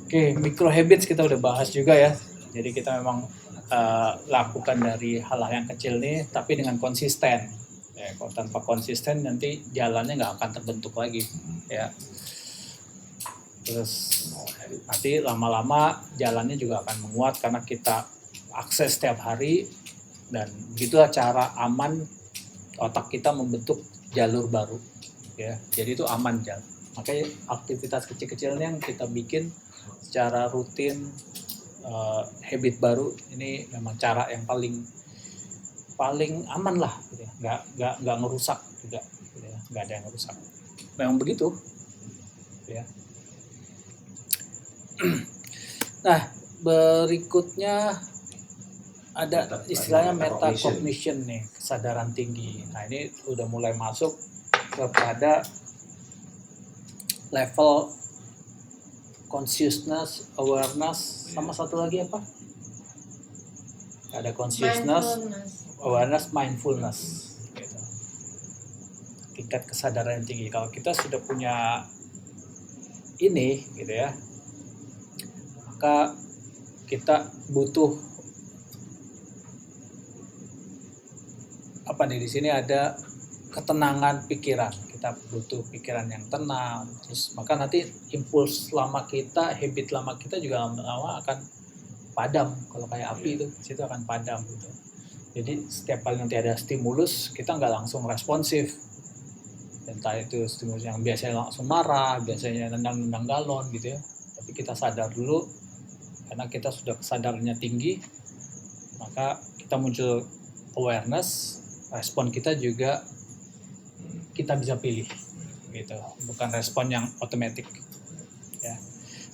Oke, micro habits kita udah bahas juga ya. Jadi kita memang lakukan dari hal-hal yang kecil nih, tapi dengan konsisten. Ya, kalau tanpa konsisten nanti jalannya nggak akan terbentuk lagi. Ya. Terus nanti lama-lama jalannya juga akan menguat karena kita akses setiap hari, dan begitulah cara aman otak kita membentuk jalur baru. Ya, jadi itu aman jalan. Makanya aktivitas kecil-kecilnya yang kita bikin secara rutin, habit baru ini memang cara yang paling aman lah, gitu ya. Nggak ngerusak juga, gitu ya. Nggak ada yang ngerusak. Memang begitu, ya. Nah, berikutnya ada istilahnya metacognition nih, kesadaran tinggi. Nah, ini udah mulai masuk kepada level consciousness, awareness, sama satu lagi apa? Ada consciousness, awareness, mindfulness. Gitu. Tingkat kesadaran yang tinggi. Kalau kita sudah punya ini, gitu ya, maka kita butuh apa nih? Di sini ada ketenangan pikiran. Kita butuh pikiran yang tenang. Terus maka nanti impuls lama kita, habit lama kita juga lama-lama akan padam. Kalau kayak api itu, situ akan padam gitu. Jadi setiap kali nanti ada stimulus, kita nggak langsung responsif. Entah itu stimulus yang biasanya langsung marah, biasanya nendang-nendang galon gitu ya. Tapi kita sadar dulu, karena kita sudah kesadarannya tinggi, maka kita muncul awareness, respon kita juga kita bisa pilih, gitu. Bukan respon yang otomatis. Ya.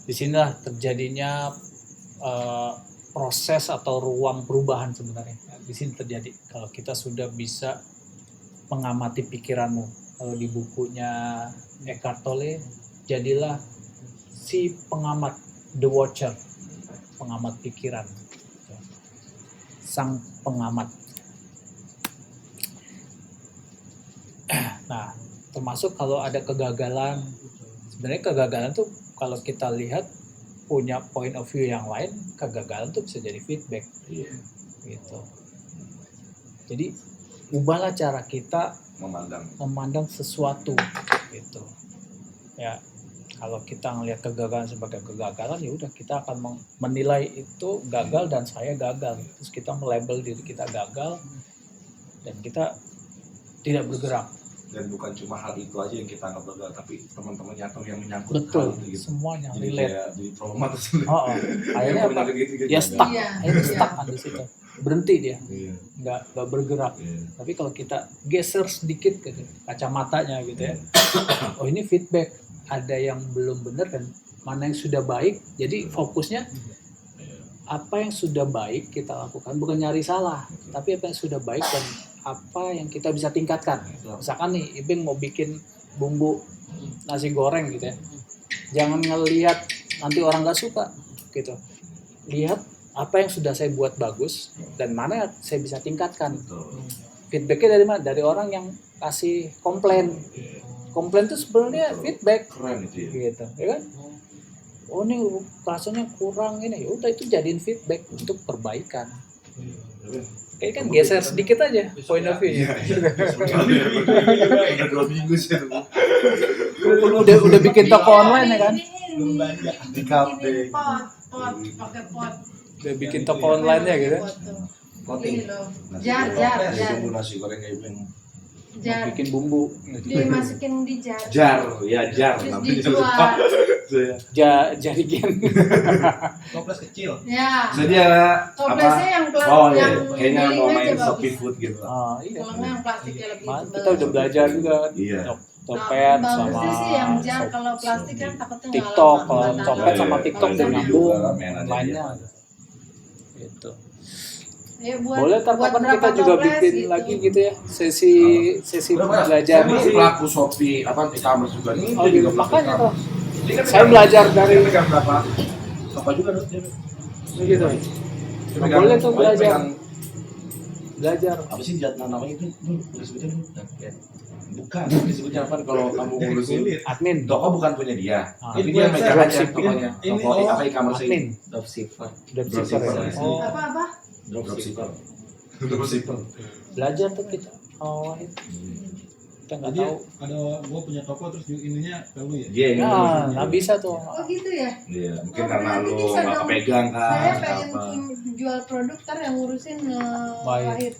Di sinilah terjadinya proses atau ruang perubahan sebenarnya. Di sini terjadi kalau kita sudah bisa mengamati pikiranmu. Kalau di bukunya Eckhart Tolle, jadilah si pengamat, the watcher, pengamat pikiran, sang pengamat. Nah, termasuk kalau ada kegagalan. Sebenarnya kegagalan tuh kalau kita lihat punya point of view yang lain, kegagalan tuh bisa jadi feedback. Gitu. Jadi ubahlah cara kita memandang sesuatu, gitu. Ya, kalau kita ngelihat kegagalan sebagai kegagalan, ya udah kita akan menilai itu gagal dan saya gagal. Terus kita melabel diri kita gagal dan kita tidak bergerak. Dan bukan cuma hal itu aja yang kita anggap gagal, tapi teman-temannya atau yang menyangkut betul, hal itu gitu. Semuanya jadi relate. Jadi trauma tersebut. Akhirnya apa? Gitu, ya stuck, akhirnya stuck kan di situ. Berhenti dia, nggak bergerak. Tapi kalau kita geser sedikit gitu, kacamatanya gitu ya. Oh, ini feedback, ada yang belum benar dan mana yang sudah baik. Jadi fokusnya apa yang sudah baik kita lakukan, bukan nyari salah, tapi apa yang sudah baik dan apa yang kita bisa tingkatkan. Misalkan nih, Ibing mau bikin bumbu nasi goreng gitu ya, jangan ngelihat nanti orang nggak suka gitu. Lihat apa yang sudah saya buat bagus dan mana yang saya bisa tingkatkan. Feedbacknya dari mana? Dari orang yang kasih komplain. Komplain itu sebenarnya feedback. Keren itu ya. Gitu, ya kan? Oh, ini rasanya kurang ini. Ya udah, itu jadiin feedback untuk perbaikan. Kayak kan geser sedikit aja point of view. Udah 2 minggu sih. Udah bikin toko online ya kan? Di kafe. Udah bikin toko online ya gitu. Jar. Bumbu nasi goreng kayak Ibing. Jar. Bikin bumbu. Dimasukin di jar. Jar. Terus dijual. Jadikan. Toples kecil. Ya. Jadi ada Toplesnya yang plastik. Oh iya, yang kayaknya mau miring main aja Shopee bagus. Food gitu. Iya. Kalau nggak yang plastiknya lebih tebal. Kita udah belajar juga kan. Iya. Topet sama bagusnya sih yang jar, kalau plastik kan takutnya nggak TikTok, lama, kalau nggak copet tahan. sama TikTok Iya, udah iya, nyambung juga, mainan lainnya. aja. Gitu. Ya, buat, Boleh ntar buat kapan berapa kita juga toples bikin gitu. lagi gitu ya, sesi belajar. Saya masih pelaku Shopee e-commerce juga nih. Oh, dia gitu. juga Makanya pelaku tuh. e-commerce. Dia kan Saya belajar dari pegang berapa? Apa juga dia. gitu. Dia pegang- Boleh tuh belajar. pegang belajar. Apa sih namanya itu? Disebutnya bukan, disebutnya apa kalau kamu ngurusin Admin. toko bukan punya dia. Ah. Jadi dia megang aja tokonya. Ini, Toko apa e-commerce ini? Admin. Dropshipper. Dropshipper. Oh, Apa-apa? Dropshipper. Dropshipper. belajar tuh kita. Oh, kita nggak Jadi tahu. ada gua punya toko terus ininya ke lu ya. Dia yang Nah, ngurusin. nggak bisa tuh. Oh gitu ya? Iya, mungkin Oh, karena berarti lu bisa nggak dong. kepegang kan. Saya pengen apa. jual produk ntar yang ngurusin Baik. Wahid.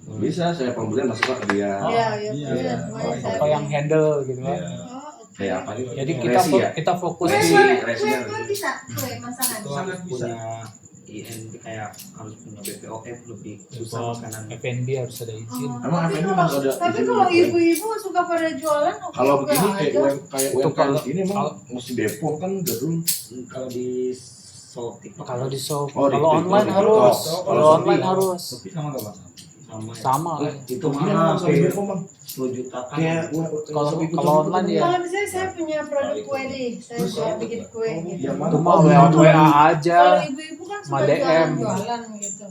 Bisa, saya pembelian masuk ke dia. Oh, Iya, iya. iya. Semuanya saya Apa yang handle gitu kan. Iya. Oh, oke. Kayak apa nih? Jadi kita Resi ya? kita fokus Kue, di kue bisa, kue masakan. Sangat bisa. Punya INB kayak harus punya BPOM lebih susah Oh, makanan. F&B harus ada izin. Oh, Emang tapi apa ini kalau- Mas, ada tapi izin kalau gitu ya? ibu-ibu suka pada jualan, oke Kalau juga begini kayak aja. kayak Itu UMKM kalau- ini emang kalau- mesti Depok kan gedung. Kalau di Shopee Kalau di shop, Oh, di kalau TikTok, online di harus, TikTok. kalau Kalau online Shopee, harus Tapi sama enggak, Bang? sama ya. sama. Itu Ini mahal emang sama hampir Depok bang. 10 juta kan. Kayak Kalau- Shopee kalau itu online ya. Kalau misalnya saya punya produk kue nih, saya Terus jual apa? bikin kue Oh, gitu. yang mana? Itu mah Oh, WA itu. aja. Kalau ibu-ibu kan suka Ma DM. jualan gitu.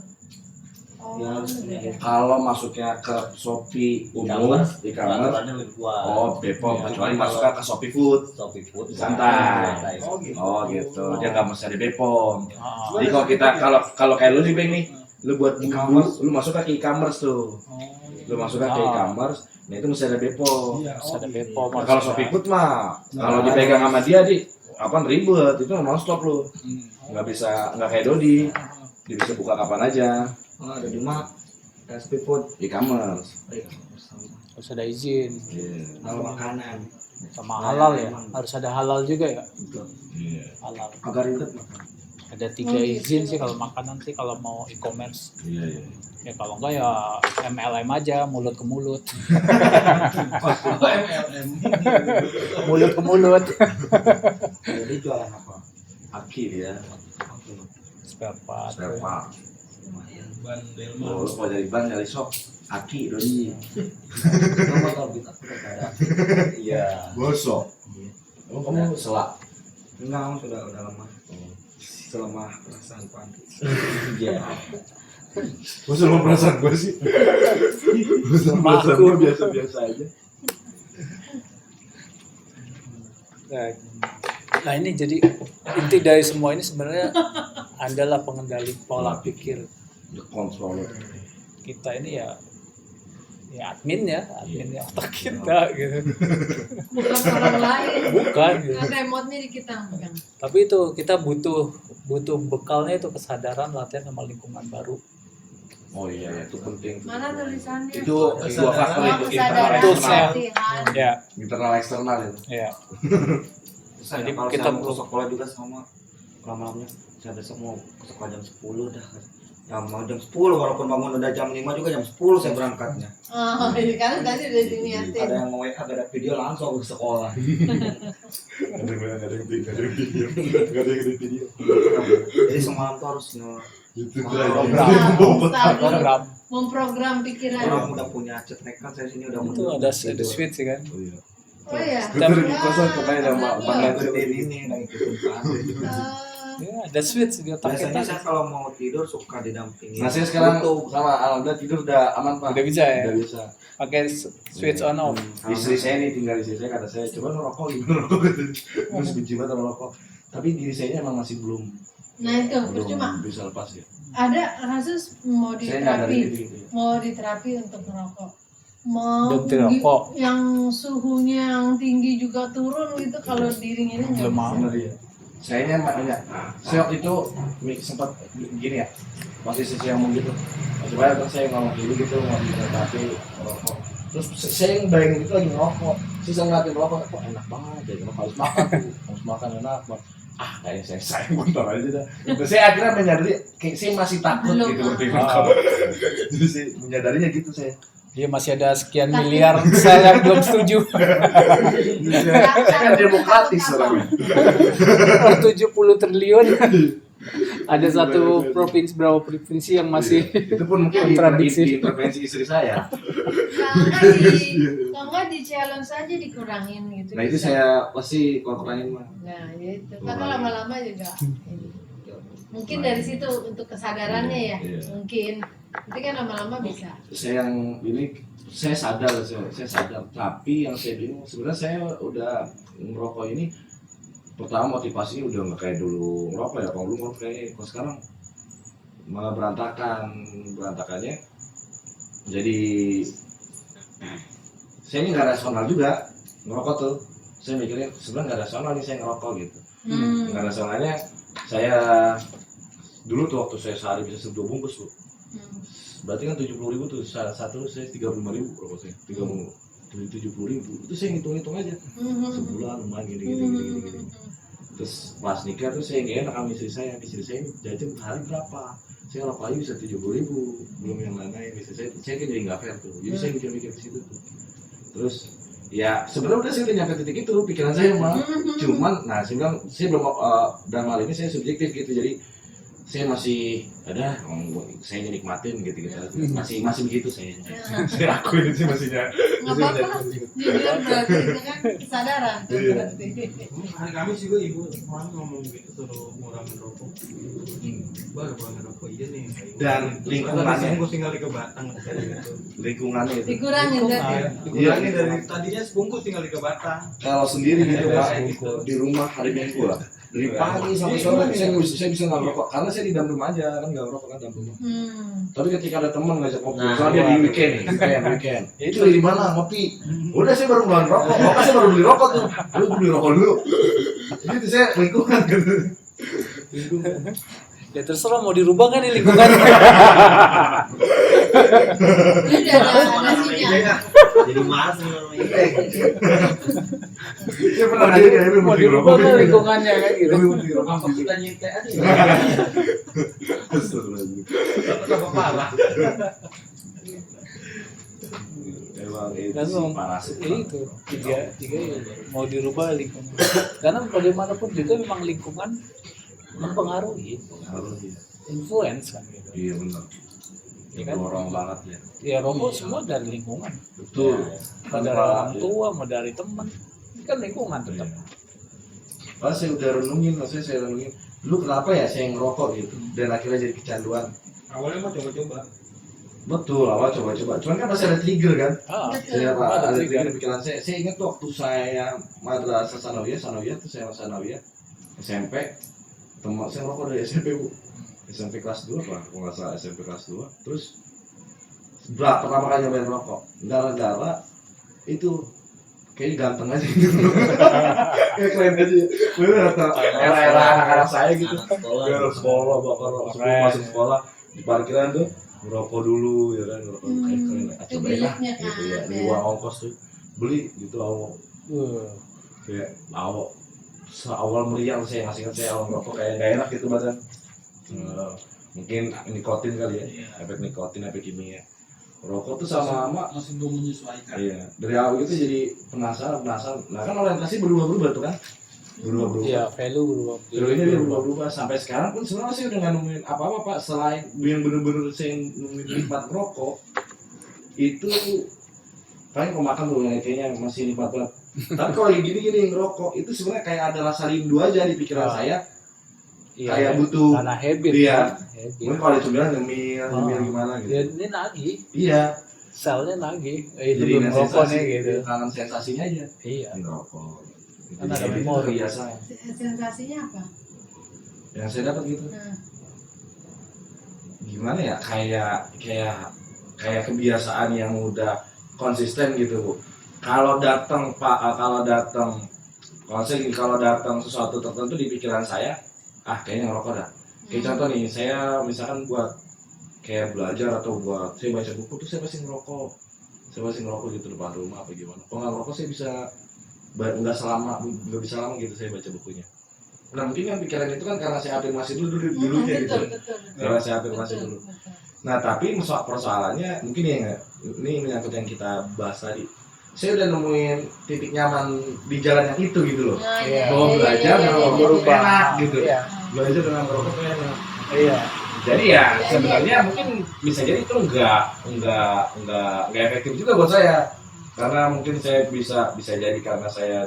Oh, Ya, harus punya gitu. Kalau masuknya ke Shopee umum, E-commerce, e-commerce, peraturannya lebih kuat. oh Depok, Iya. kecuali masuknya ke Shopee Food. Shopee Food Santai. Oh, gitu. Oh gitu, dia nggak mesti ada Bepom. Ah, Jadi kalau kita kalau kayak lu nih Bang nih, lu buat e-commerce, lu masuk ke e-commerce tuh, Oh, lu masuk ke e-commerce, nah itu mesti ada Bepom. iya. harus ada gitu. Bepom. Nah, harus kalau ada- Shopee Food mah, kalau dipegang sama dia di apa ribet, itu non stop lu, nggak kayak Dodi, dia bisa buka kapan aja, Oh, ada di mana? Shopee Food. e-commerce. harus ada izin Iya. Kalau makanan sama halal ya, harus ada halal juga ya, Iya. halal. agak ribet makan. Ada 3 Oh, gitu. izin sih kalau makanan sih kalau mau e-commerce. Iya, iya. Ya kalau enggak ya MLM aja, mulut ke mulut, MLM. mulut ke mulut. Jadi jualan apa? Aki dia, Spare part. spare part. Lumayan. Ban Delman. Oh, lu mau dari ban dari shop, Aki Dodi. Kamu motor kita udah ada. Iya. Gosok. Iya. Emang kamu selak? Enggak, sudah lama. Selama perasaan panti. Iya. Gue selama perasaan gue sih. Gue selama perasaan gue biasa-biasa aja. Nah ini jadi inti dari semua ini sebenarnya adalah pengendali pola pikir The controller. kita ini ya admin ya otak kita gitu. Bukan orang lain. Bukan gitu. Kan remote-nya di kita bukan. Tapi itu kita butuh bekalnya itu kesadaran, latihan sama lingkungan baru. Oh iya, itu penting. Mana tulisannya? Itu dua faktor Oh, itu kesadaran, Tools ya. latihan. Ya, internal eksternal itu. ya. Jadi Jadi kalau kita kita mau perlu- ke sekolah juga sama lama-lamanya. Saya besok mau ke sekolah jam 10 dah. Ya mau jam 10 walaupun bangun udah jam 5 juga jam 10 saya berangkatnya. Oh, ini kan tadi udah diniatin. Ada yang mau WA ada video langsung ke sekolah. Gak ada yang video. Jadi semalam tuh harus Itu Program Memprogram pikiran. orang udah punya chat nekat saya sini udah itu ada switch sih kan. Oh iya. Gue tuh di kosan katanya sama Kenapa? Bang ngikutin ini dan ngikutin kan. Ya, ada switch di otak Biasanya kita. saya kalau mau tidur suka didampingin. Nah saya sekarang Tutup. sama alhamdulillah tidur udah aman pak. Udah bisa ya? Udah bisa. Pakai switch on off. Istri saya nih tinggal istri saya kata saya coba ngerokok gimana rokok gitu. Terus benci banget sama rokok. Tapi diri saya emang masih belum Nah itu percuma. bisa lepas ya. Ada kasus mau Saya nggak ada diterapi, gitu. mau diterapi untuk merokok. Mau Berhenti rokok. yang suhunya yang tinggi juga turun gitu kalau diringinnya nggak Belum bisa. mau. Bener ya. Saya makanya saya waktu itu sempat gini ya. Posisi saya ngomong gitu. Coba terus saya ngomong dulu gitu mau diterapi rokok. Terus saya yang bayangin itu lagi ngerokok. Saya ngeliatin rokok kok enak banget ya. Kenapa harus makan tuh? Harus makan enak banget. Kayaknya saya sayang bentar aja dah. Terus saya akhirnya menyadari kayak saya masih takut Belum, gitu ah. berarti rokok. Jadi saya menyadarinya gitu saya. Dia masih ada sekian miliar sel yang belum setuju. Saya kan demokratis orangnya. 70 triliun. Ada satu provinsi, berapa provinsi yang masih Itu pun mungkin kontradiksi. intervensi istri saya. Kalau nggak di challenge aja dikurangin gitu. Nah itu saya pasti kalau kurangin mah. Nah itu karena lama-lama juga. ini. Mungkin dari situ untuk kesadarannya ya, Iya. mungkin. Nanti kan lama-lama bisa. Saya yang ini saya sadar, saya sadar. Tapi yang saya bingung sebenarnya saya udah merokok ini pertama motivasinya udah nggak kayak dulu ngerokok ya. Kalau dulu ngerokok kayak kalau sekarang malah berantakannya. Jadi saya ini nggak rasional juga ngerokok tuh. Saya mikirnya sebenarnya nggak rasional nih saya ngerokok gitu. Nggak rasionalnya saya dulu tuh waktu saya sehari bisa 2 bungkus Bu. Berarti kan 70.000 tuh satu saya 35.000 rokok saya 70.000 itu saya hitung aja sebulan lumayan gini. Terus pas nikah tuh saya nggak enak sama istri saya jajan hari berapa saya rokok aja bisa 70.000 belum yang lain-lain istri saya kan jadi nggak fair tuh jadi saya mikir di situ tuh. Terus ya sebenarnya udah saya udah nyampe titik itu pikiran saya mah cuman nah saya bilang saya belum dalam hal ini saya subjektif gitu jadi saya masih saya nikmatin gitu masih begitu saya akuin itu masihnya Nggak apa-apa, jujur berarti itu kan kesadaran tuh Iya. berarti. Hari Kamis juga ibu kemarin ngomong gitu suruh ngurangin rokok. Baru ngurangin rokok iya nih. Dan lingkungannya. Sebungkus tinggal di kebatang kayak gitu. lingkungannya itu Dikurangin berarti. Dikurangin dari tadinya sebungkus tinggal di kebatang. kalau sendiri gitu Pak Gitu. di rumah hari Minggu lah dari pagi sampai sore saya bisa nggak ngerokok karena saya di dalam rumah aja kan nggak ngerokok kan dalam rumah. Tapi ketika ada teman ngajak ngopi, misalnya dia di weekend itu di mana ngopi, udah saya baru ngeluarin rokok, saya baru beli rokok tuh, lu beli rokok dulu, jadi itu saya lingkungan gitu. Ya terserah mau dirubah kan di lingkungan. Ini ada sinyal. Jadi malas namanya. Dia pernah nanya kayak lu Mau beli dirubah rokok, kan lingkungannya kan gitu. lu beli rokok, Apa kita nyintai aja? Astagfirullahaladzim. Apa parah? Emang itu Dan sih parasit itu tiga mau dirubah lingkungan. Karena bagaimanapun juga memang lingkungan mempengaruhi, harus ya. influence kan gitu. Iya benar. Ya kan? Dorong banget ya. Ya rokok semua dari lingkungan. Betul. Mau dari orang tua, mau dari teman, ini kan lingkungan tetap. Pas saya udah renungin, saya renungin, dulu kenapa ya saya ngerokok gitu, dan akhirnya jadi kecanduan. Awalnya mah coba-coba. Betul, awal coba-coba. Cuman kan pasti ada trigger kan. Saya ada ada trigger. trigger pikiran saya. Saya ingat tuh waktu saya madrasah sanawiyah tuh saya sanawiyah SMP. Teman saya ngerokok dari SMP Bu. SMP kelas 2 apa? Kalau nggak salah SMP kelas 2. Terus pertama kali nyobain rokok, gara-gara itu kayaknya ganteng aja gitu. Kayak keren aja. Bener era anak-anak saya gitu. Dia sekolah bakar sebelum masuk sekolah di parkiran tuh ngerokok dulu ya kan ngerokok kayak keren. Cobain lah Kebiasanya gitu ya. kan, Di ya. uang ongkos tuh beli gitu awal kayak awal awal meriang saya ngasih saya awal ngerokok kayak nggak enak gitu badan. Mungkin nikotin kali ya, efek nikotin, efek kimia. Rokok tuh sama masih belum menyesuaikan. iya. Dari awal itu jadi penasaran. Nah kan orientasi berubah tuh kan, berubah. Iya, value berubah. Value-nya dia berubah sampai sekarang pun sebenarnya saya udah nggak nemuin apa-apa Pak selain yang bener-bener saya nemuin nikmat rokok itu paling kalau makan tuh yang kayaknya masih nikmat banget. Tapi kalau yang gini ngerokok itu sebenarnya kayak ada rasa rindu aja di pikiran saya. Iya, Kayak butuh. karena habit. Iya. kan? Habit. Mungkin kalau itu bilang nyemil gimana gitu. Ya, ini nagih, Iya. selnya nagih. Itu Jadi belum rokok nih gitu. kangen sensasinya aja. Iya. Ngerokok. Kan ada memori. Biasa. Sensasinya apa? Yang saya dapat gitu. Nah, Gimana ya? Kayak kebiasaan yang udah konsisten gitu Bu. Kalau datang kalau datang sesuatu tertentu di pikiran saya, kayaknya ngerokok dah. Kayak contoh nih, saya misalkan buat kayak belajar atau buat saya baca buku tuh saya pasti ngerokok gitu depan rumah apa gimana. Kalau nggak ngerokok saya bisa nggak bisa lama gitu saya baca bukunya. Nah mungkin kan pikiran itu kan karena saya afirmasi dulunya gitu. betul. Karena saya afirmasi dulu. Nah tapi persoalannya mungkin ya ini menyangkut yang kita bahas tadi. Saya udah nemuin titik nyaman di jalan yang itu gitu loh. Nah, Iya. Bahwa belajar dengan merokok enak gitu. Iya. Belajar dengan merokok enak. Iya. Jadi ya sebenarnya mungkin bisa jadi itu enggak efektif juga buat saya. karena mungkin saya bisa jadi karena saya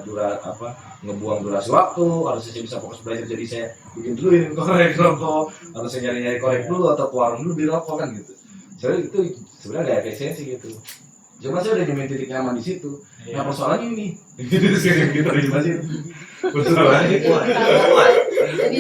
ngebuang durasi waktu, harusnya saya bisa fokus belajar jadi saya bikin dulu ini korek rokok, atau saya nyari korek dulu atau ke warung dulu beli rokok kan gitu. Sebenarnya itu sebenarnya nggak efisiensi gitu. Cuma saya udah nyemen titik nyaman di situ. Nah persoalannya ini, gitu di mana sih? Persoalannya Jadi